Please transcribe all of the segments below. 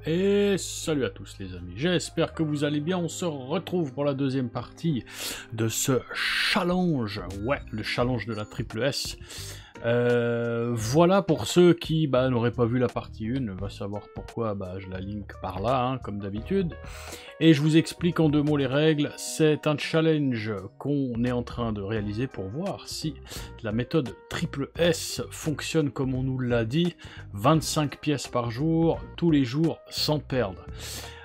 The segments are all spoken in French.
Et salut à tous les amis, j'espère que vous allez bien, on se retrouve pour la deuxième partie de ce challenge, ouais, le challenge de la triple S. Voilà pour ceux qui n'auraient pas vu la partie 1, va savoir pourquoi je la link par là, hein, comme d'habitude. Et je vous explique en 2 mots les règles, c'est un challenge qu'on est en train de réaliser pour voir si la méthode triple S fonctionne comme on nous l'a dit, 25 pièces par jour, tous les jours, sans perdre.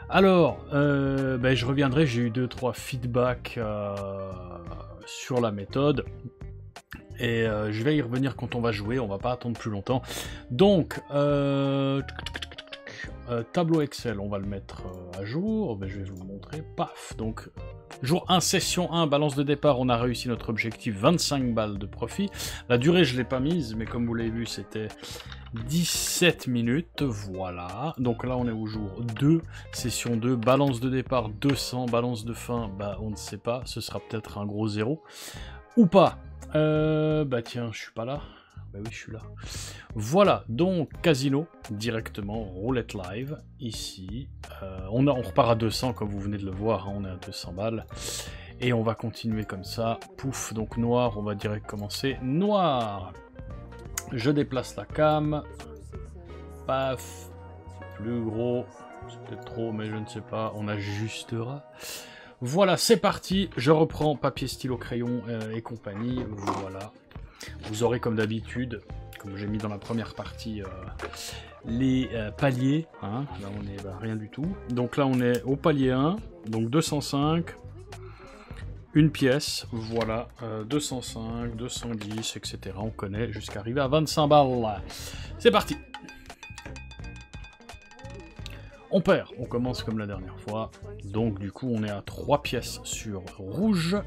Alors, je reviendrai, j'ai eu 2-3 feedbacks sur la méthode. Et je vais y revenir quand on va jouer, on va pas attendre plus longtemps. Donc, tableau Excel, on va le mettre à jour. Je vais vous le montrer. Paf. Donc, jour 1, session 1, balance de départ, on a réussi notre objectif, 25 balles de profit. La durée, je l'ai pas mise, mais comme vous l'avez vu, c'était 17 minutes. Voilà. Donc là, on est au jour 2, session 2, balance de départ 200, balance de fin, on ne sait pas. Ce sera peut-être un gros 0. Ou pas. Tiens, je suis pas là. Oui, je suis là. Voilà, donc casino, directement, roulette live, ici. On repart à 200, comme vous venez de le voir, hein, on est à 200 balles. Et on va continuer comme ça. Pouf, donc noir, on va direct commencer. Noir. Je déplace la cam. Paf. Plus gros. C'est peut-être trop, mais je ne sais pas. On ajustera. Voilà, c'est parti, je reprends papier, stylo, crayon et compagnie, voilà. Vous aurez comme d'habitude, comme j'ai mis dans la première partie, les paliers, hein. Là on est rien du tout. Donc là on est au palier 1, donc 205, une pièce, voilà, 205, 210, etc. On connaît jusqu'à arriver à 25 balles. C'est parti. On perd, on commence comme la dernière fois, donc du coup on est à 3 pièces sur rouge.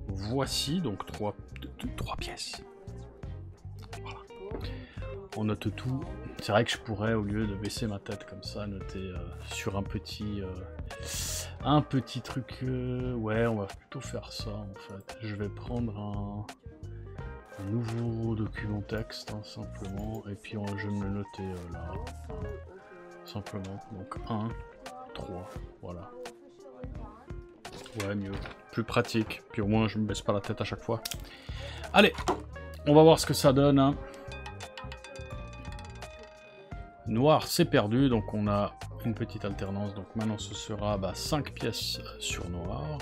Voici donc 3 pièces. Voilà. On note tout. C'est vrai que je pourrais, au lieu de baisser ma tête comme ça, noter sur un petit truc. Ouais, on va plutôt faire ça en fait. Je vais prendre un nouveau document texte, hein, simplement, et puis je vais me le noter là, hein, simplement, donc 1, 3, voilà. Ouais, mieux, plus pratique, puis au moins je me baisse pas la tête à chaque fois. Allez, on va voir ce que ça donne, hein. Noir, c'est perdu, donc on a une petite alternance, donc maintenant ce sera 5 pièces sur noir.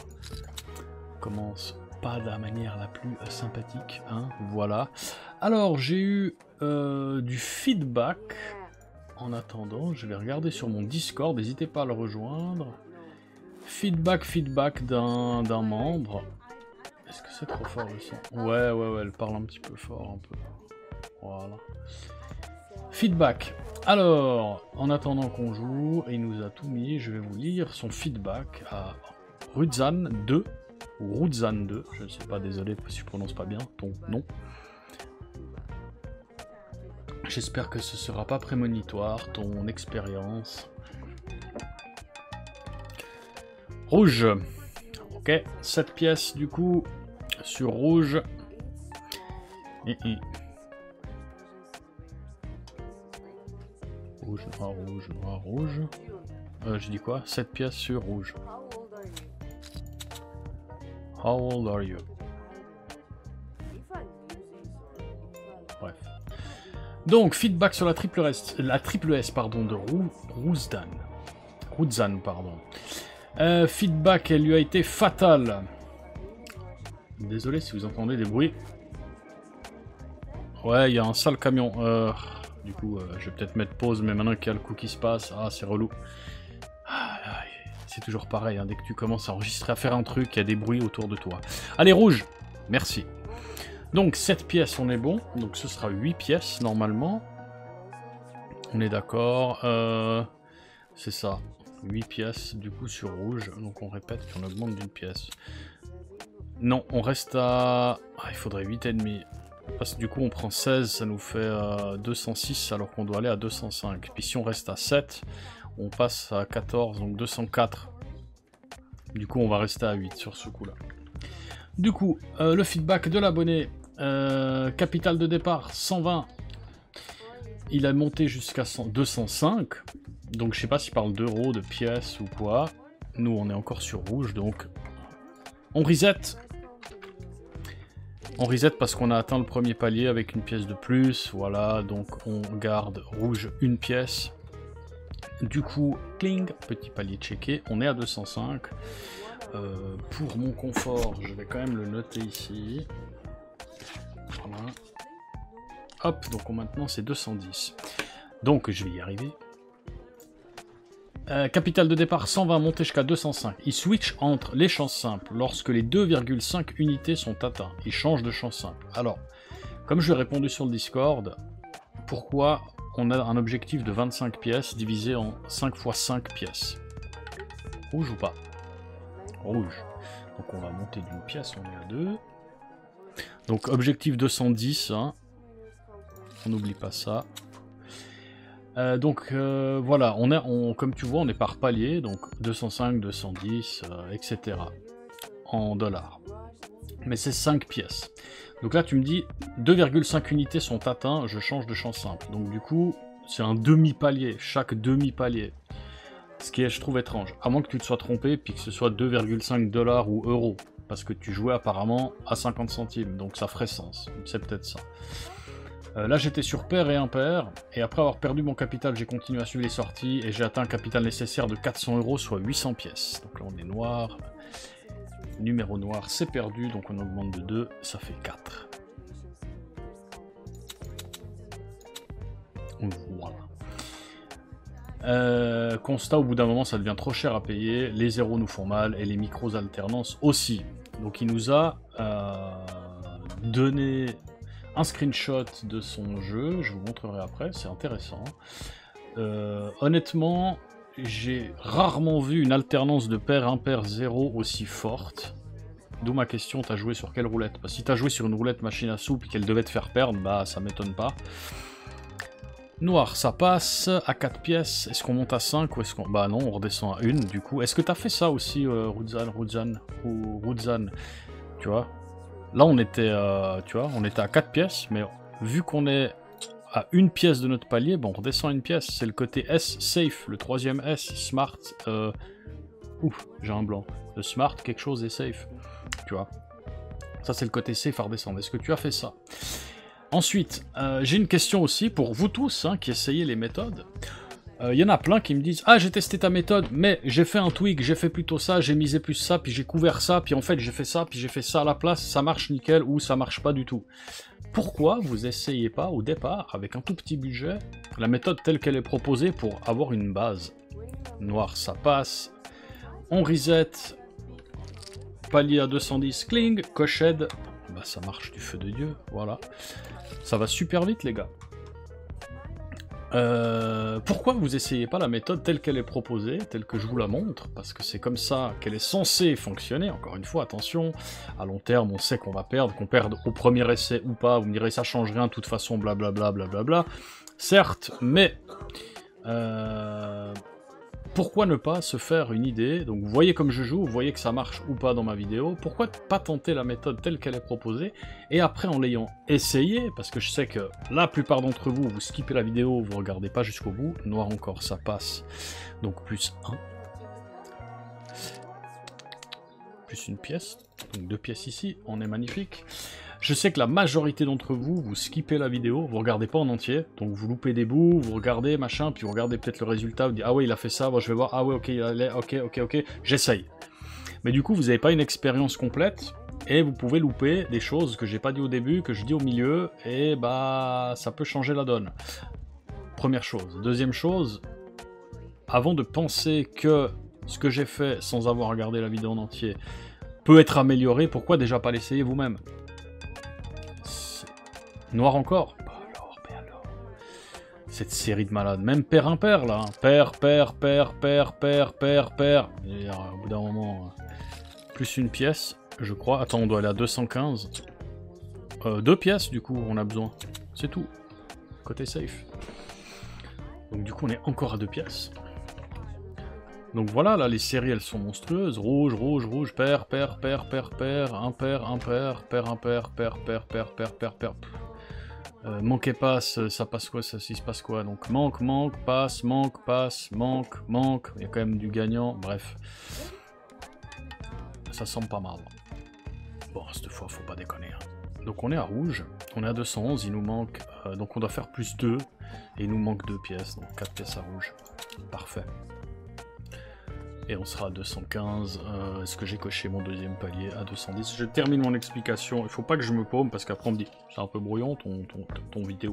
On commence pas de la manière la plus sympathique, hein, voilà. Alors, j'ai eu du feedback. En attendant, je vais regarder sur mon Discord, n'hésitez pas à le rejoindre. Feedback d'un membre. Est-ce que c'est trop fort le son? Ouais, elle parle un petit peu fort, un peu. Voilà. Feedback. Alors, en attendant qu'on joue, il nous a tout mis, je vais vous lire son feedback à Rudzan2. Ou Rudzan2, je ne sais pas, désolé si je prononce pas bien ton nom. J'espère que ce sera pas prémonitoire, ton expérience. Rouge. Ok, 7 pièces du coup, sur rouge. Rouge, noir, rouge, noir, rouge. Je dis quoi? 7 pièces sur rouge. How old are you? Bref. Donc, feedback sur la triple S de Rudzan, pardon. Feedback, elle lui a été fatale. Désolé si vous entendez des bruits. Ouais, il y a un sale camion. Du coup, je vais peut-être mettre pause, mais maintenant qu'il y a le coup qui se passe, c'est relou. C'est toujours pareil, hein, dès que tu commences à enregistrer, à faire un truc, il y a des bruits autour de toi. Allez, rouge, merci. Donc, 7 pièces, on est bon. Donc, ce sera 8 pièces, normalement. On est d'accord. C'est ça. 8 pièces, du coup, sur rouge. Donc, on répète qu'on augmente d'une pièce. Non, on reste à... il faudrait 8,5. Parce que du coup, on prend 16, ça nous fait 206, alors qu'on doit aller à 205. Puis si on reste à 7... on passe à 14, donc 204. Du coup, on va rester à 8 sur ce coup-là. Du coup, le feedback de l'abonné. Capital de départ, 120. il a monté jusqu'à 205. Donc je sais pas s'il parle d'euros, de pièces ou quoi. Nous on est encore sur rouge, donc on reset. On reset parce qu'on a atteint le premier palier avec une pièce de plus. Voilà, donc on garde rouge une pièce. Du coup, cling, petit palier checké, on est à 205. Pour mon confort, je vais quand même le noter ici. Voilà. Hop, donc maintenant c'est 210. Donc je vais y arriver. Capital de départ 120, monté jusqu'à 205. Il switch entre les chances simples lorsque les 2,5 unités sont atteints. Il change de chance simple. Alors, comme je lui ai répondu sur le Discord, pourquoi on a un objectif de 25 pièces divisé en 5 x 5 pièces? Rouge ou pas? Rouge. Donc on va monter d'une pièce, on est à 2. Donc objectif 210, hein. On n'oublie pas ça. Voilà, comme tu vois, on est par palier, donc 205, 210, etc. en dollars. Mais c'est 5 pièces. Donc là, tu me dis 2,5 unités sont atteints, je change de chance simple. Donc du coup, c'est un demi-palier, chaque demi-palier. Ce qui est, je trouve, étrange. À moins que tu te sois trompé, puis que ce soit 2,5 $ ou euros. Parce que tu jouais apparemment à 50 centimes, donc ça ferait sens. C'est peut-être ça. Là j'étais sur pair et impair, et après avoir perdu mon capital, j'ai continué à suivre les sorties, et j'ai atteint un capital nécessaire de 400 €, soit 800 pièces. Donc là on est noir, numéro noir c'est perdu, donc on augmente de 2, ça fait 4. Voilà. Constat, au bout d'un moment ça devient trop cher à payer, les zéros nous font mal, et les micros alternances aussi. Donc il nous a donné un screenshot de son jeu, je vous montrerai après, c'est intéressant. Honnêtement, j'ai rarement vu une alternance de pair impair 0 aussi forte. D'où ma question, t'as joué sur quelle roulette? Parce que si t'as joué sur une roulette machine à sous et qu'elle devait te faire perdre, bah ça m'étonne pas. Noir, ça passe à 4 pièces. Est-ce qu'on monte à 5 ou est-ce qu'on... Bah non, on redescend à 1 du coup. Est-ce que t'as fait ça aussi, Rudzan? Tu vois? Là, on était, on était à 4 pièces, mais vu qu'on est à une pièce de notre palier, bon, on redescend une pièce. C'est le côté S, safe, le troisième S, smart. Ouf, j'ai un blanc. Le smart, quelque chose est safe. Tu vois. Ça, c'est le côté safe à redescendre. Est-ce que tu as fait ça? Ensuite, j'ai une question aussi pour vous tous qui essayez les méthodes. Il y en a plein qui me disent « Ah, j'ai testé ta méthode, mais j'ai fait un tweak, j'ai fait plutôt ça, j'ai misé plus ça, puis j'ai couvert ça, puis en fait j'ai fait ça, puis j'ai fait ça à la place, ça marche nickel, ou ça marche pas du tout. » Pourquoi vous essayez pas au départ, avec un tout petit budget, la méthode telle qu'elle est proposée pour avoir une base? Noir, ça passe. On reset. Palier à 210, cling, coched. Bah ça marche du feu de Dieu, voilà. Ça va super vite les gars. Pourquoi vous essayez pas la méthode telle qu'elle est proposée, telle que je vous la montre? Parce que c'est comme ça qu'elle est censée fonctionner. Encore une fois, attention, à long terme, on sait qu'on va perdre, qu'on perde au premier essai ou pas. Vous me direz, ça change rien, de toute façon, blablabla, blablabla. Certes, mais... pourquoi ne pas se faire une idée? Donc vous voyez comme je joue, vous voyez que ça marche ou pas dans ma vidéo. Pourquoi pas tenter la méthode telle qu'elle est proposée? Et après, en l'ayant essayé, parce que je sais que la plupart d'entre vous, vous skippez la vidéo, vous regardez pas jusqu'au bout. Noir encore, ça passe. Donc plus 1. Plus une pièce. Donc 2 pièces ici, on est magnifique. Je sais que la majorité d'entre vous, vous skippez la vidéo, vous regardez pas en entier, donc vous loupez des bouts, vous regardez, machin, puis vous regardez peut-être le résultat, vous dites « Ah ouais, il a fait ça, bon, je vais voir, ah ouais, ok, ok, j'essaye. » Mais du coup, vous n'avez pas une expérience complète, et vous pouvez louper des choses que j'ai pas dit au début, que je dis au milieu, et bah, ça peut changer la donne. Première chose. Deuxième chose, avant de penser que ce que j'ai fait, sans avoir regardé la vidéo en entier, peut être amélioré, pourquoi déjà pas l'essayer vous-même? Noir encore. Bah alors. Cette série de malades. Même pair impair là. Pair. Et au bout d'un moment, plus une pièce, je crois. Attends, on doit aller à 215. 2 pièces du coup, on a besoin. C'est tout. Côté safe. Donc du coup, on est encore à 2 pièces. Donc voilà, là, les séries, elles sont monstrueuses. Rouge, pair, impair, pair, pair, pair. Manque et passe, ça passe quoi, ça se passe quoi? Donc manque, passe, manque, manque. Il y a quand même du gagnant, bref. Ça semble pas mal. Bon, cette fois, faut pas déconner. Hein. Donc on est à rouge, on est à 211, il nous manque... donc on doit faire plus 2, et il nous manque 2 pièces, donc 4 pièces à rouge. Parfait. Et on sera à 215. Est-ce que j'ai coché mon deuxième palier à 210? Je termine mon explication. Il faut pas que je me paume parce qu'après on me dit c'est un peu brouillon ton vidéo.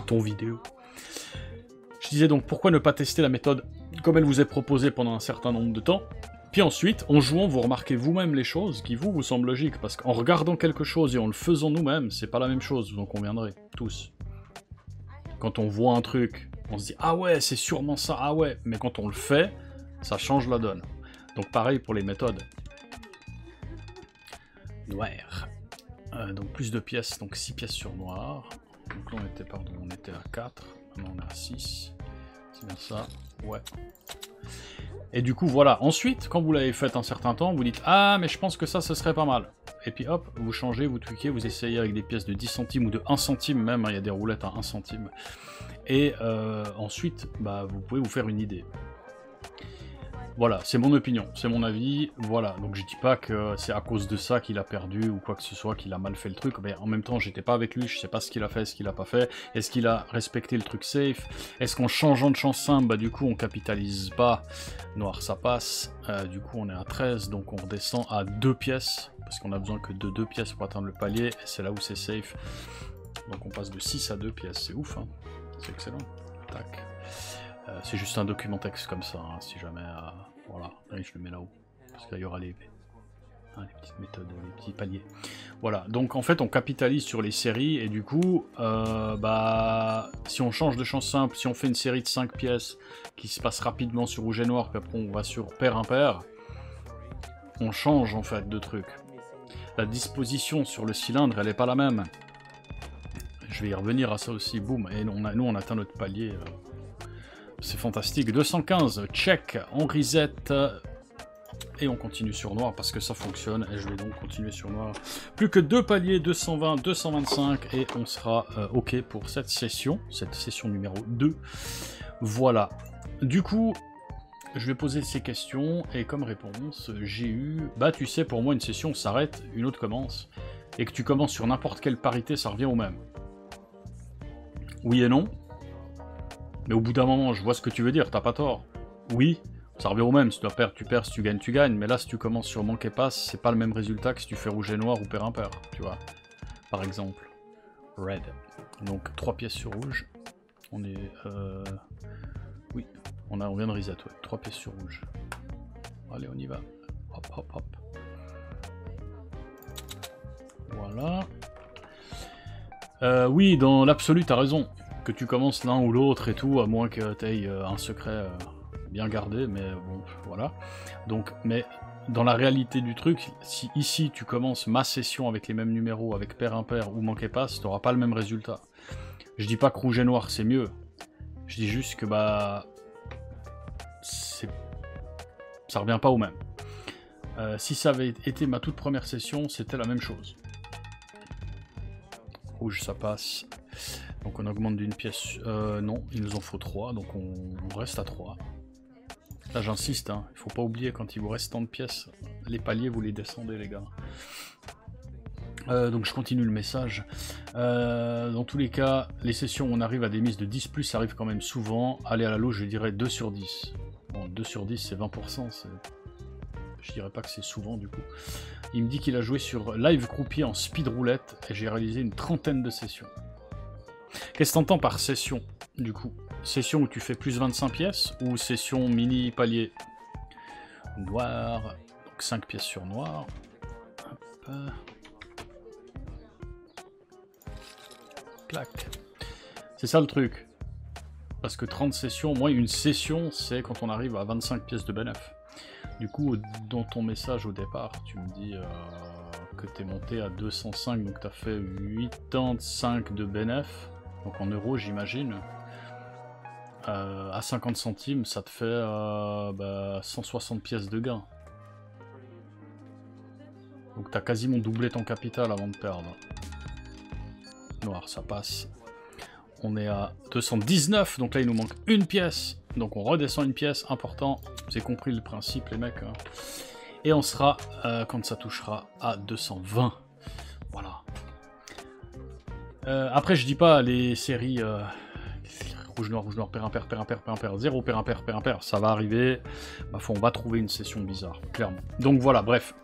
Ton vidéo. Je disais donc pourquoi ne pas tester la méthode comme elle vous est proposée pendant un certain nombre de temps. Puis ensuite, en jouant, vous remarquez vous-même les choses qui vous semblent logiques. Parce qu'en regardant quelque chose et en le faisant nous-mêmes, c'est pas la même chose, vous en conviendrez, tous. Quand on voit un truc, on se dit ah ouais, c'est sûrement ça, ah ouais. Mais quand on le fait, ça change la donne. Donc pareil pour les méthodes. Noir. Donc plus de pièces, donc 6 pièces sur noir. Donc là on était à 4, maintenant on est à 6. C'est bien ça, ouais. Et du coup voilà, ensuite, quand vous l'avez fait un certain temps, vous dites ah mais je pense que ça ce serait pas mal. Et puis hop, vous changez, vous tweakez, vous essayez avec des pièces de 10 centimes ou de 1 centime même, hein, il y a des roulettes à 1 centime. Et ensuite, bah, vous pouvez vous faire une idée. Voilà, c'est mon opinion, c'est mon avis, voilà, donc je dis pas que c'est à cause de ça qu'il a perdu ou quoi que ce soit, qu'il a mal fait le truc, mais en même temps j'étais pas avec lui, je sais pas ce qu'il a fait, ce qu'il a pas fait, est-ce qu'il a respecté le truc safe, est-ce qu'en changeant de chance simple, bah du coup on capitalise pas, noir ça passe, du coup on est à 13, donc on redescend à 2 pièces, parce qu'on a besoin que de 2 pièces pour atteindre le palier, et c'est là où c'est safe, donc on passe de 6 à 2 pièces, c'est ouf, hein. C'est excellent, tac. C'est juste un document texte comme ça, hein, si jamais... voilà, allez, je le mets là-haut, parce qu'il y aura les petites méthodes, les petits paliers. Voilà, donc en fait on capitalise sur les séries, et du coup, bah, si on change de chance simple, si on fait une série de 5 pièces, qui se passe rapidement sur rouge et noir, puis après on va sur pair impair, on change en fait de truc. La disposition sur le cylindre, elle est pas la même. Je vais y revenir à ça aussi, boum, et nous on atteint notre palier... c'est fantastique, 215, check, on reset, et on continue sur noir parce que ça fonctionne, et je vais donc continuer sur noir. Plus que 2 paliers, 220, 225, et on sera ok pour cette session numéro 2. Voilà. Du coup, je vais poser ces questions, et comme réponse, j'ai eu, bah tu sais, pour moi une session s'arrête, une autre commence, et que tu commences sur n'importe quelle parité, ça revient au même. Oui et non. Mais au bout d'un moment, je vois ce que tu veux dire, t'as pas tort. Oui, ça revient au même, si tu dois perdre, tu perds, si tu gagnes, tu gagnes. Mais là, si tu commences sur manque et passe, c'est pas le même résultat que si tu fais rouge et noir ou pair impair, tu vois. Par exemple. Red. Donc 3 pièces sur rouge. On est... oui, on vient de reset, ouais. 3 pièces sur rouge. Allez, on y va. Hop, hop, hop. Voilà. Oui, dans l'absolu, t'as raison. Que tu commences l'un ou l'autre et tout, à moins que tu aies un secret bien gardé, mais bon, voilà. Donc, mais dans la réalité du truc, si ici tu commences ma session avec les mêmes numéros, avec pair impair ou manque et passe, tu n'auras pas le même résultat. Je dis pas que rouge et noir c'est mieux, je dis juste que bah... ça revient pas au même. Si ça avait été ma toute première session, c'était la même chose. Rouge ça passe. Donc on augmente d'une pièce, non, il nous en faut 3, donc on reste à 3. Là j'insiste, hein, il faut pas oublier quand il vous reste tant de pièces, les paliers vous les descendez les gars. Donc je continue le message. Dans tous les cas, les sessions où on arrive à des mises de 10+, ça arrive quand même souvent. Aller à la louche, je dirais 2 sur 10. Bon, 2 sur 10 c'est 20%, je dirais pas que c'est souvent du coup. Il me dit qu'il a joué sur Live Croupier en speed roulette, et j'ai réalisé une 30aine de sessions. Qu'est-ce que t'entends par session, du coup? Session où tu fais plus 25 pièces, ou session mini palier? Noir, donc 5 pièces sur noir. Hop. Clac. C'est ça le truc. Parce que 30 sessions, moi une session, c'est quand on arrive à 25 pièces de bénéf. Du coup, dans ton message au départ, tu me dis que t'es monté à 205, donc t'as fait 85 de bénéf. Donc en euros j'imagine, à 50 centimes ça te fait 160 pièces de gain. Donc t'as quasiment doublé ton capital avant de perdre. noir, ça passe. On est à 219, donc là il nous manque une pièce. Donc on redescend une pièce, important. Vous avez compris le principe les mecs. Hein. Et on sera, quand ça touchera, à 220. Voilà. Après je dis pas les séries rouge, noir, pair, impair, pair, impair, pair, impair, 0, pair, impair, ça va arriver. Ma foi, on va trouver une session bizarre, clairement. Donc voilà, bref.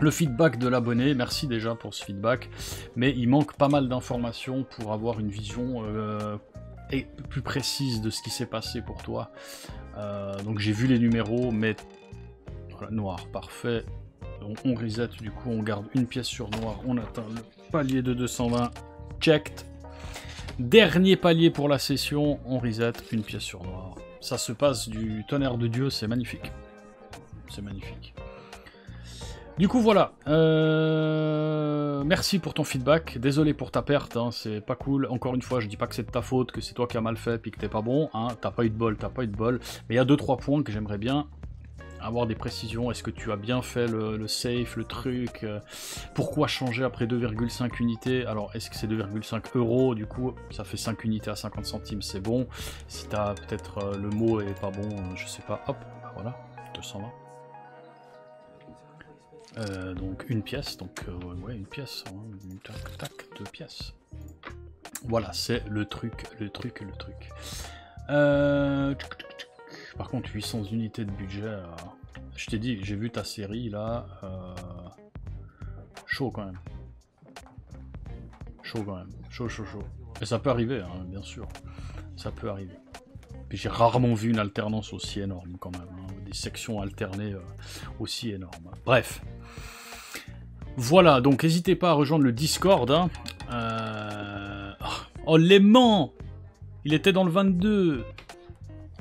Le feedback de l'abonné, merci déjà pour ce feedback, mais il manque pas mal d'informations pour avoir une vision plus précise de ce qui s'est passé pour toi. Donc j'ai vu les numéros, mais voilà, noir, parfait. On reset, du coup on garde une pièce sur noir, on atteint le palier de 220, checked. Dernier palier pour la session, on reset, une pièce sur noir. Ça se passe du tonnerre de Dieu, c'est magnifique. C'est magnifique. Du coup voilà, merci pour ton feedback, désolé pour ta perte, hein, c'est pas cool, encore une fois je dis pas que c'est de ta faute, que c'est toi qui as mal fait, puis que t'es pas bon, hein, t'as pas eu de bol, mais il y a 2-3 points que j'aimerais bien avoir des précisions, est-ce que tu as bien fait le safe, le truc, pourquoi changer après 2,5 unités, alors est-ce que c'est 2,5 €, du coup ça fait 5 unités à 50 centimes, c'est bon, si t'as peut-être le mot est pas bon, je sais pas, hop, voilà, 220. Donc une pièce, donc ouais une pièce, hein, tac tac, 2 pièces. Voilà, c'est le truc. Par contre 800 unités de budget, je t'ai dit, j'ai vu ta série là, chaud quand même. Chaud. Et ça peut arriver, hein, bien sûr, ça peut arriver. Puis j'ai rarement vu une alternance aussi énorme quand même, hein, des sections alternées aussi énormes. Bref. Voilà, donc n'hésitez pas à rejoindre le Discord. Hein. Oh, l'aimant! Il était dans le 22.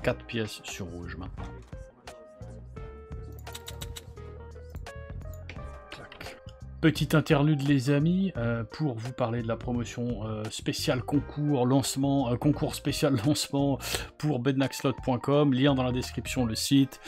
4 pièces sur rouge maintenant. Petite interlude les amis, pour vous parler de la promotion spéciale concours lancement, concours spécial lancement pour bednaxslot.com, lien dans la description le site.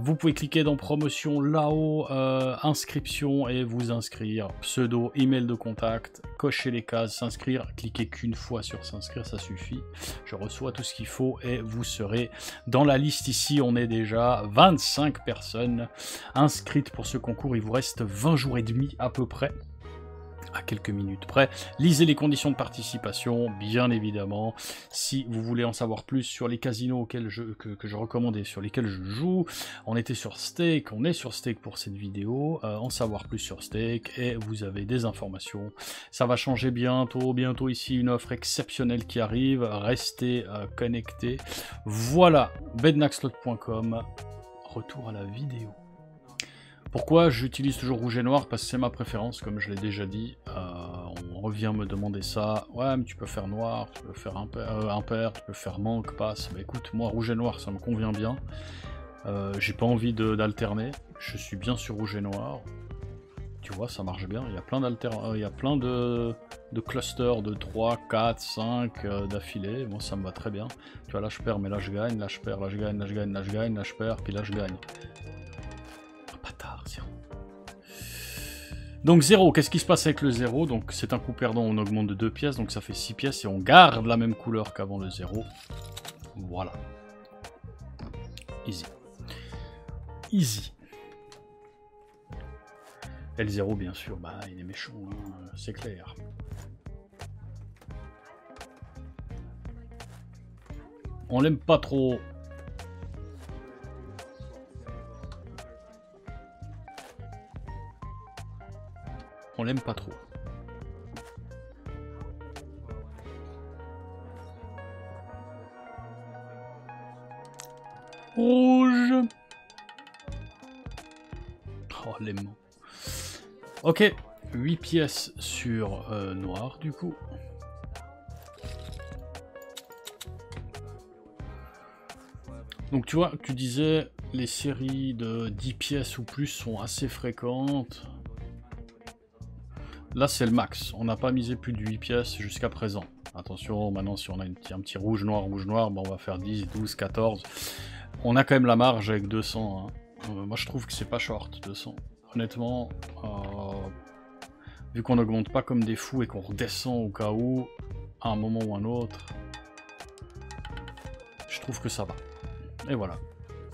Vous pouvez cliquer dans promotion là-haut, inscription et vous inscrire, pseudo, email de contact, cocher les cases, s'inscrire, cliquez qu'une fois sur s'inscrire, ça suffit. Je reçois tout ce qu'il faut et vous serez dans la liste ici. On est déjà 25 personnes inscrites pour ce concours, il vous reste 20 jours et demi à peu près, à quelques minutes près. Lisez les conditions de participation, bien évidemment. Si vous voulez en savoir plus sur les casinos auxquels que je recommande et sur lesquels je joue, on était sur Stake, on est sur Stake pour cette vidéo, en savoir plus sur Stake, et vous avez des informations. Ça va changer bientôt ici, une offre exceptionnelle qui arrive, restez connectés. Voilà, bednaxslot.com, retour à la vidéo. Pourquoi j'utilise toujours rouge et noir? Parce que c'est ma préférence, comme je l'ai déjà dit. On revient me demander ça. Ouais, mais tu peux faire noir, tu peux faire impair, tu peux faire manque, passe. Bah écoute, moi, rouge et noir, ça me convient bien. J'ai pas envie d'alterner. Je suis bien sur rouge et noir. Tu vois, ça marche bien. Il y a plein de clusters de 3, 4, 5 d'affilée. Moi, ça me va très bien. Tu vois, là, je perds, mais là, je gagne. Là, je perds, là, je gagne, là, je gagne, là, je gagne, là, je perds, puis là, je gagne. Bâtard, 0. Donc 0, qu'est-ce qui se passe avec le 0? Donc c'est un coup perdant, on augmente de 2 pièces, donc ça fait 6 pièces et on garde la même couleur qu'avant le 0. Voilà. Easy. Easy. Et le 0, bien sûr, bah il est méchant, hein, c'est clair. On l'aime pas trop. On l'aime pas trop. Rouge. Oh, l'aimant. Ok, 8 pièces sur noir, du coup. Donc tu vois, tu disais, les séries de 10 pièces ou plus sont assez fréquentes. Là, c'est le max. On n'a pas misé plus de 8 pièces jusqu'à présent. Attention, maintenant, si on a un petit rouge, noir, bon, on va faire 10, 12, 14. On a quand même la marge avec 200. Hein. Moi, je trouve que c'est pas short, 200. Honnêtement, vu qu'on n'augmente pas comme des fous et qu'on redescend au cas où, à un moment ou un autre, je trouve que ça va. Et voilà.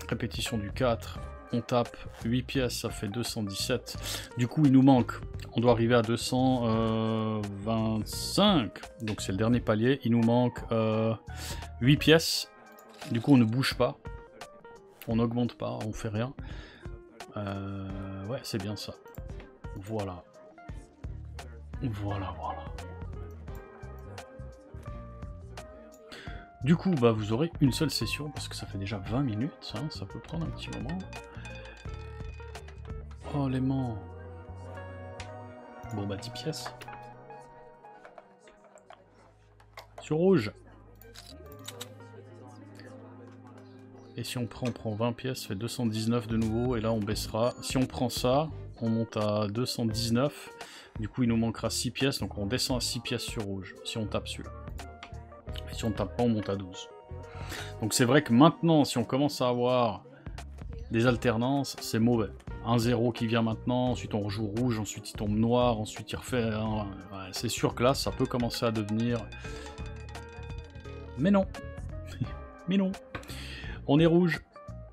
Répétition du 4, on tape 8 pièces, ça fait 217. Du coup, il nous manque, on doit arriver à 225. Donc c'est le dernier palier, il nous manque 8 pièces. Du coup, on ne bouge pas. On n'augmente pas, on fait rien. Ouais, c'est bien ça. Voilà. Voilà. Du coup, bah, vous aurez une seule session, parce que ça fait déjà 20 minutes, hein, ça peut prendre un petit moment. Oh, l'aimant. Bon, bah, 10 pièces. Sur rouge. Et si on prend 20 pièces, ça fait 219 de nouveau, et là, on baissera. Si on prend ça, on monte à 219. Du coup, il nous manquera 6 pièces, donc on descend à 6 pièces sur rouge, si on tape celui-là. Si on tape pas, on monte à 12. Donc c'est vrai que maintenant, si on commence à avoir des alternances, c'est mauvais. Un 0 qui vient maintenant, ensuite on rejoue rouge, ensuite il tombe noir, ensuite il refait... Ouais, c'est sûr que là, ça peut commencer à devenir... Mais non. Mais non. On est rouge.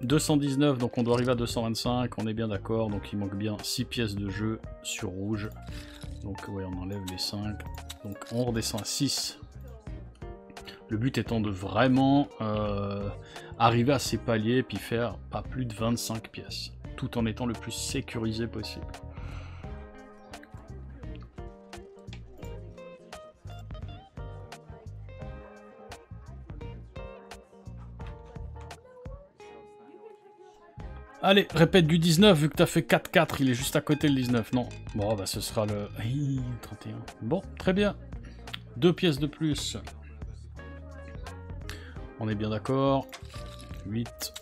219, donc on doit arriver à 225, on est bien d'accord. Donc il manque bien 6 pièces de jeu sur rouge. Donc ouais, on enlève les 5. Donc on redescend à 6. Le but étant de vraiment arriver à ces paliers puis faire pas plus de 25 pièces, tout en étant le plus sécurisé possible. Allez, répète du 19, vu que t'as fait 4-4, il est juste à côté le 19, non. Bon, bah ce sera le... 31. Bon, très bien. 2 pièces de plus. On est bien d'accord. 8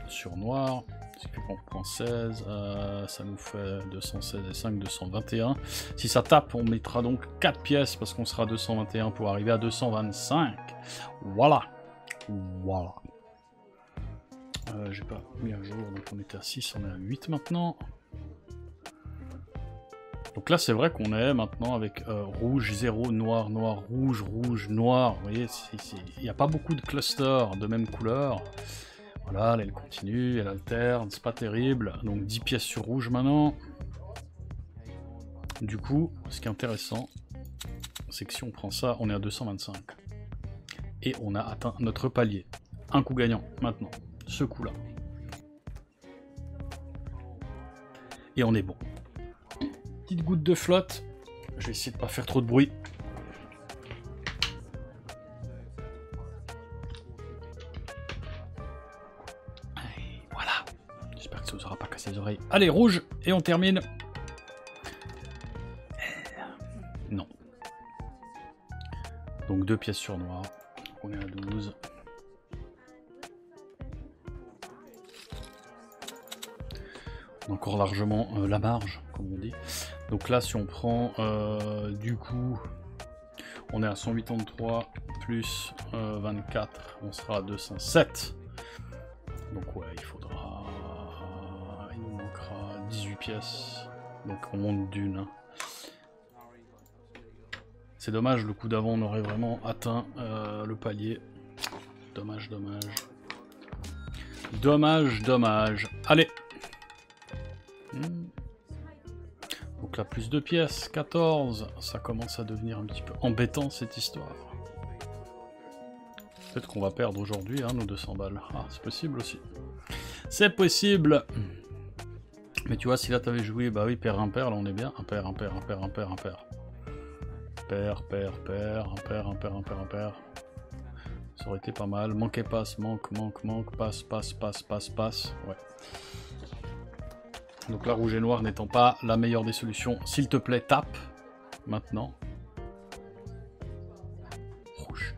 sur noir. Ce qui fait qu'on reprend 16. Ça nous fait 216 et 5, 221. Si ça tape, on mettra donc 4 pièces parce qu'on sera à 221 pour arriver à 225. Voilà. Voilà. J'ai pas mis à jour, donc on était à 6, on est à 8 maintenant. Donc là, c'est vrai qu'on est maintenant avec rouge, 0, noir, noir, rouge, rouge, noir. Vous voyez, il n'y a pas beaucoup de clusters de même couleur. Voilà, là, elle continue, elle alterne, c'est pas terrible. Donc 10 pièces sur rouge maintenant. Du coup, ce qui est intéressant, c'est que si on prend ça, on est à 225. Et on a atteint notre palier. Un coup gagnant, maintenant. Ce coup-là. Et on est bon. Petite goutte de flotte. Je vais essayer de pas faire trop de bruit. Et voilà. J'espère que ça vous aura pas cassé les oreilles. Allez, rouge, et on termine. Non. Donc 2 pièces sur noir. On est à 12. Encore largement la marge, comme on dit. Donc là, si on prend du coup, on est à 183 plus 24, on sera à 207. Donc ouais, il nous manquera 18 pièces. Donc on monte d'une. Hein. C'est dommage, le coup d'avant, on aurait vraiment atteint le palier. Dommage, dommage. Dommage, dommage. Allez. Donc là, plus 2 pièces, 14. Ça commence à devenir un petit peu embêtant, cette histoire. Peut-être qu'on va perdre aujourd'hui, hein, nos 200 balles. Ah, c'est possible aussi. C'est possible. Mais tu vois, si là t'avais joué, bah oui, pair, impair, là on est bien. Impair, impair, impair, impair, impair. Pair, pair, pair, impair, impair, impair, impair. Ça aurait été pas mal. Manquez passe, manque, passe, passe, passe, passe, passe. Ouais. Donc là, rouge et noir n'étant pas la meilleure des solutions. S'il te plaît, tape. Maintenant. Rouge.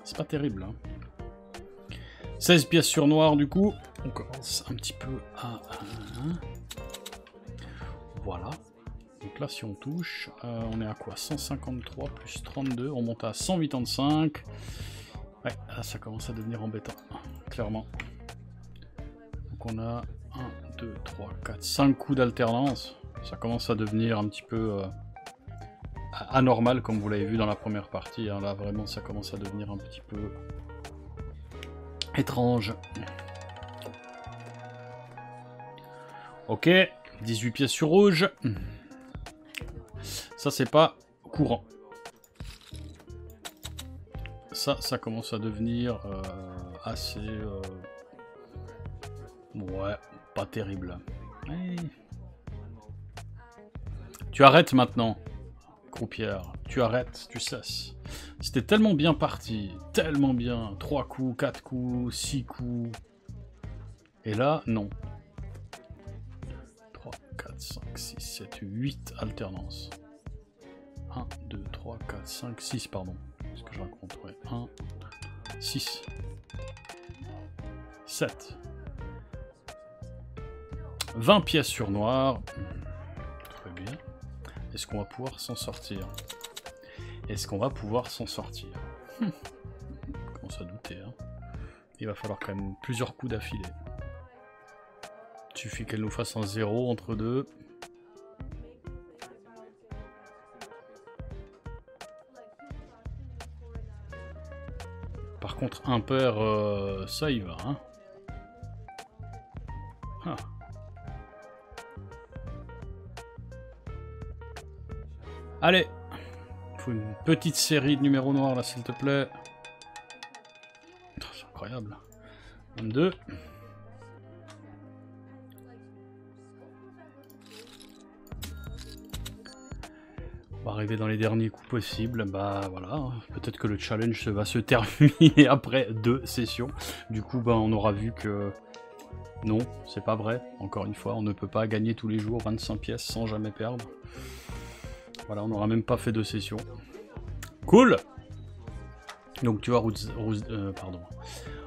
C'est pas terrible. Hein. 16 pièces sur noir, du coup. On commence un petit peu à... Voilà. Donc là, si on touche, on est à quoi? 153 plus 32. On monte à 185. Ouais, là, ça commence à devenir embêtant. Clairement. on a 1, 2, 3, 4, 5 coups d'alternance. Ça commence à devenir un petit peu anormal, comme vous l'avez vu dans la première partie. Hein. Là, vraiment, ça commence à devenir un petit peu étrange. Ok, 18 pièces sur rouge. Ça, c'est pas courant. Ça commence à devenir assez... ouais, pas terrible. Hey. Tu arrêtes maintenant, croupière. Tu arrêtes, tu cesses. C'était tellement bien parti, tellement bien. 3 coups, 4 coups, 6 coups. Et là, non. 3, 4, 5, 6, 7, 8 alternances. 1, 2, 3, 4, 5, 6, pardon. Ce que je raconte, ouais. 1, 6, 7. 20 pièces sur noir. Très bien. Est-ce qu'on va pouvoir s'en sortir? Est-ce qu'on va pouvoir s'en sortir? On commence à douter. Hein. Il va falloir quand même plusieurs coups d'affilée. Il suffit qu'elle nous fasse un 0 entre deux. Par contre, impair, ça y va. Hein. Ah. Allez, il faut une petite série de numéros noirs là, s'il te plaît. C'est incroyable. 22. On va arriver dans les derniers coups possibles. Bah voilà, peut-être que le challenge va se terminer après 2 sessions. Du coup, bah, on aura vu que non, c'est pas vrai. Encore une fois, on ne peut pas gagner tous les jours 25 pièces sans jamais perdre. Voilà, on n'aura même pas fait 2 sessions. Cool. Donc tu vois,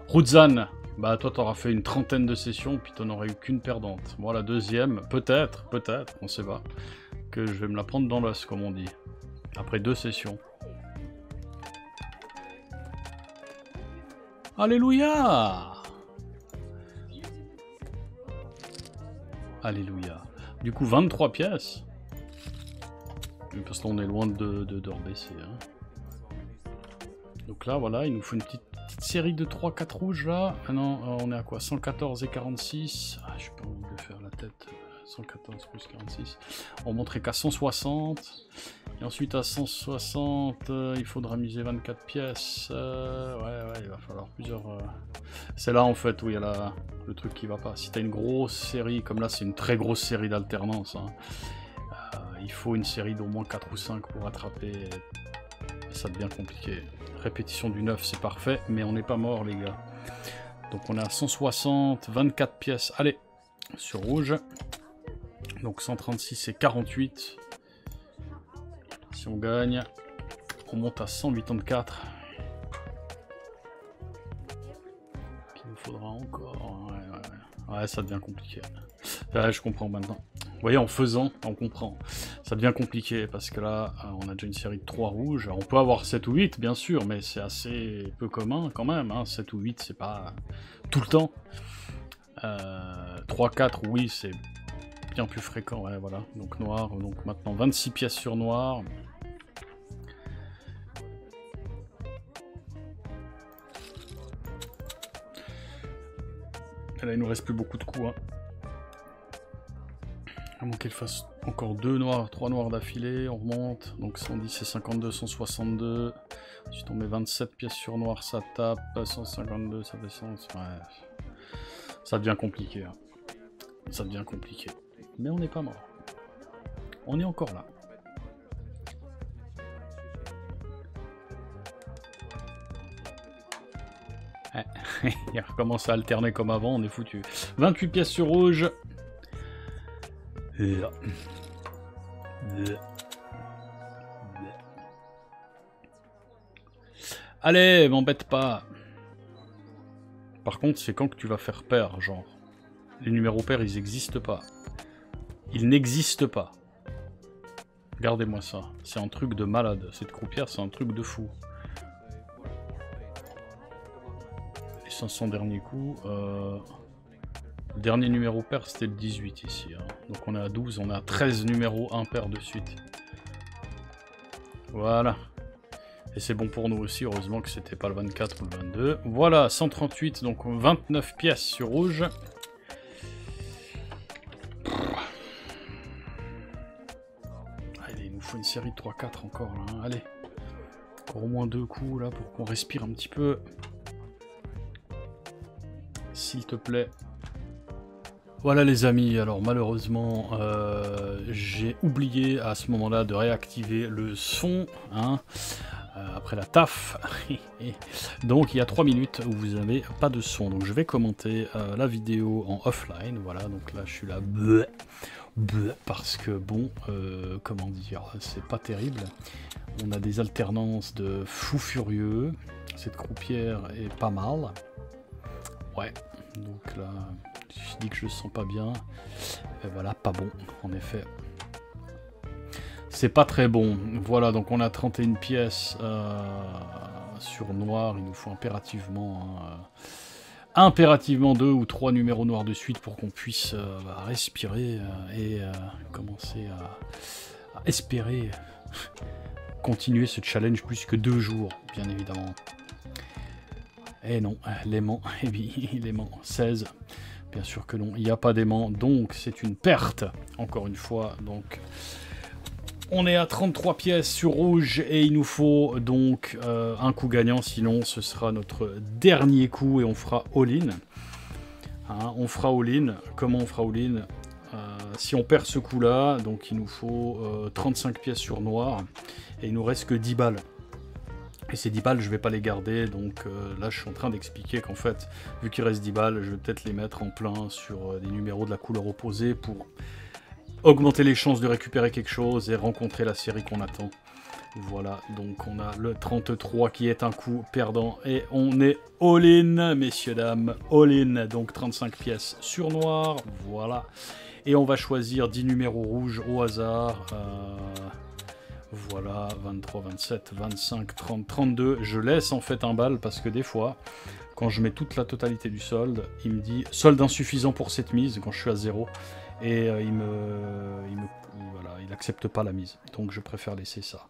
Ruzan, bah toi t'auras fait une trentaine de sessions, puis t'en aurais eu qu'une perdante. Moi la deuxième, peut-être, on sait pas, que je vais me la prendre dans l'os, comme on dit. Après 2 sessions. Alléluia. Alléluia. Du coup, 23 pièces. Parce qu'on est loin de rebaisser. Hein. Donc là, voilà, il nous faut une petite série de 3-4 rouges là. Ah non, on est à quoi? 114 et 46. Ah, je suis pas envie de faire la tête. 114 plus 46. On monterait qu'à 160. Et ensuite à 160, il faudra miser 24 pièces. Ouais, il va falloir plusieurs... C'est là en fait où il y a le truc qui va pas. Si t'as une grosse série, comme là c'est une très grosse série d'alternance, hein, il faut une série d'au moins 4 ou 5 pour attraper. Et ça devient compliqué. Répétition du 9, c'est parfait, mais on n'est pas mort les gars. Donc on est à 160, 24 pièces. Allez, sur rouge. Donc 136 et 48. Si on gagne, on monte à 184. Il nous faudra encore... Ouais, ça devient compliqué. Ouais, je comprends maintenant. Vous voyez, en faisant, on comprend. Ça devient compliqué, parce que là, on a déjà une série de 3 rouges. On peut avoir 7 ou 8, bien sûr, mais c'est assez peu commun, quand même. Hein. 7 ou 8, c'est pas tout le temps. 3, 4, oui, c'est bien plus fréquent. Ouais, voilà. Donc noir, donc maintenant 26 pièces sur noir. Et là, il nous reste plus beaucoup de coups. Hein. À moins qu'elle fasse encore 2 noirs, 3 noirs d'affilée, on remonte. Donc 110 et 52, 162. Ensuite on met 27 pièces sur noir, ça tape. 152, ça fait 100. Ouais. Ça devient compliqué. Hein. Ça devient compliqué. Mais on n'est pas mort. On est encore là. Il recommence à alterner comme avant, on est foutu. 28 pièces sur rouge. Allez, m'embête pas. Par contre, c'est quand que tu vas faire pair, genre. Les numéros pairs, ils n'existent pas. Ils n'existent pas. Regardez-moi ça. C'est un truc de malade. Cette croupière, c'est un truc de fou. Les 500 derniers coups. Le dernier numéro pair, c'était le 18 ici. Hein. Donc on est à 12, on a 13 numéros impair de suite. Voilà. Et c'est bon pour nous aussi, heureusement que c'était pas le 24 ou le 22. Voilà, 138, donc 29 pièces sur rouge. Allez, il nous faut une série de 3-4 encore là. Hein. Allez. Encore au moins 2 coups là pour qu'on respire un petit peu. S'il te plaît. Voilà les amis, alors malheureusement j'ai oublié à ce moment-là de réactiver le son, hein, après la taf. Donc il y a 3 minutes où vous n'avez pas de son, donc je vais commenter la vidéo en offline, voilà, donc là je suis là, parce que bon, comment dire, c'est pas terrible. On a des alternances de fou furieux, cette croupière est pas mal, ouais, donc là... Je dis que je le sens pas bien. Et voilà, pas bon, en effet. C'est pas très bon. Voilà, donc on a 31 pièces sur noir. Il nous faut impérativement 2 ou 3 numéros noirs de suite pour qu'on puisse respirer et commencer à espérer continuer ce challenge plus que 2 jours, bien évidemment. Et non, l'aimant, eh bien, l'aimant, 16. Bien sûr que non, il n'y a pas d'aimant, donc c'est une perte, encore une fois. Donc, on est à 33 pièces sur rouge et il nous faut donc un coup gagnant, sinon ce sera notre dernier coup et on fera all-in. Hein, on fera all-in. Comment on fera all-in? Si on perd ce coup-là, donc il nous faut 35 pièces sur noir et il nous reste que 10 balles. Et ces 10 balles, je vais pas les garder, donc là je suis en train d'expliquer qu'en fait, vu qu'il reste 10 balles, je vais peut-être les mettre en plein sur des numéros de la couleur opposée pour augmenter les chances de récupérer quelque chose et rencontrer la série qu'on attend. Voilà, donc on a le 33 qui est un coup perdant et on est all-in, messieurs, dames, all-in, donc 35 pièces sur noir, voilà. Et on va choisir 10 numéros rouges au hasard. Voilà, 23, 27, 25, 30, 32. Je laisse en fait un bal parce que des fois, quand je mets toute la totalité du solde, il me dit solde insuffisant pour cette mise quand je suis à 0. Et voilà, il accepte pas la mise. Donc je préfère laisser ça.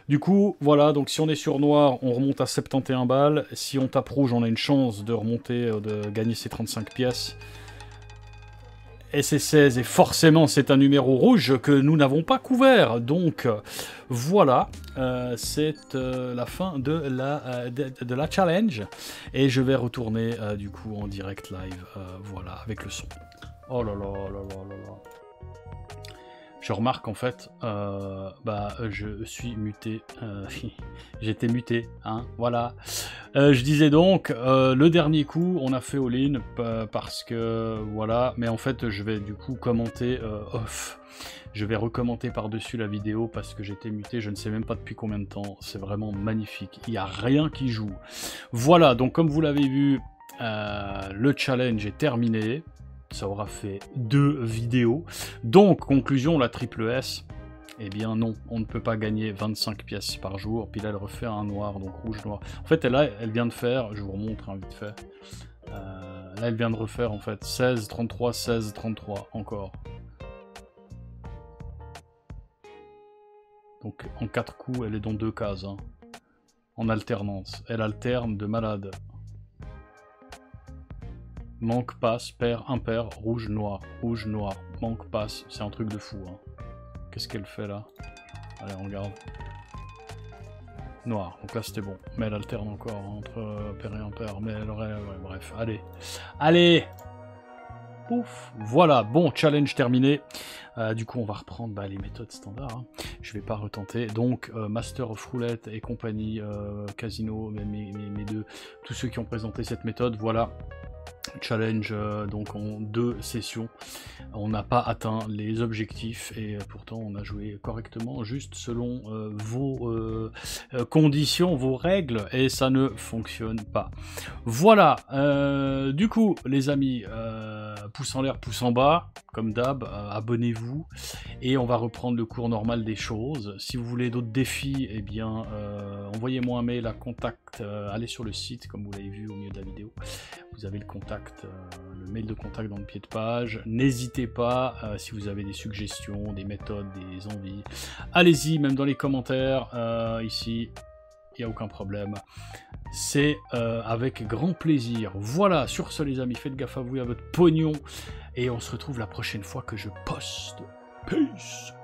Du coup, voilà, donc si on est sur noir, on remonte à 71 balles. Si on tape rouge, on a une chance de remonter, de gagner ces 35 pièces. Et c'est 16, et forcément c'est un numéro rouge que nous n'avons pas couvert. Donc voilà, c'est la fin de la challenge. Et je vais retourner du coup en direct live, voilà, avec le son. Oh là là là là là là. Je remarque en fait, je suis muté, j'étais muté, hein, voilà. Je disais donc, le dernier coup, on a fait all-in parce que, voilà, mais en fait, je vais du coup commenter off. Je vais recommenter par-dessus la vidéo parce que j'étais muté, je ne sais même pas depuis combien de temps, c'est vraiment magnifique, il n'y a rien qui joue. Voilà, donc comme vous l'avez vu, le challenge est terminé. Ça aura fait 2 vidéos. Donc, conclusion, la triple S, eh bien non, on ne peut pas gagner 25 pièces par jour. Puis là, elle refait un noir, donc rouge-noir. En fait, là, elle vient de faire, je vous remontre hein, vite fait. Là, elle vient de refaire, en fait, 16, 33, 16, 33, encore. Donc, en 4 coups, elle est dans 2 cases. Hein, en alternance. Elle alterne de malade. Manque, passe, paire, impair, rouge, noir, manque, passe, c'est un truc de fou. Hein. Qu'est-ce qu'elle fait là? Allez, on regarde. Noir, donc là c'était bon. Mais elle alterne encore hein, entre paire et impair. Mais elle aurait... Ouais, bref, allez. Allez! Pouf! Voilà, bon, challenge terminé. Du coup, on va reprendre les méthodes standards. Hein. Je vais pas retenter. Donc, Master of Roulette et compagnie, Casino, mes deux, tous ceux qui ont présenté cette méthode, voilà. Challenge donc en 2 sessions, on n'a pas atteint les objectifs et pourtant on a joué correctement juste selon vos conditions, vos règles et ça ne fonctionne pas. Voilà, du coup les amis, pouce en l'air, pouce en bas, comme d'hab, abonnez-vous et on va reprendre le cours normal des choses. Si vous voulez d'autres défis, eh bien envoyez-moi un mail à contact, allez sur le site comme vous l'avez vu au milieu de la vidéo, vous avez le contacts, le mail de contact dans le pied de page. N'hésitez pas, si vous avez des suggestions, des méthodes, des envies, allez-y, même dans les commentaires, ici, il n'y a aucun problème. C'est avec grand plaisir. Voilà, sur ce les amis, faites gaffe à vous et à votre pognon, et on se retrouve la prochaine fois que je poste. Peace.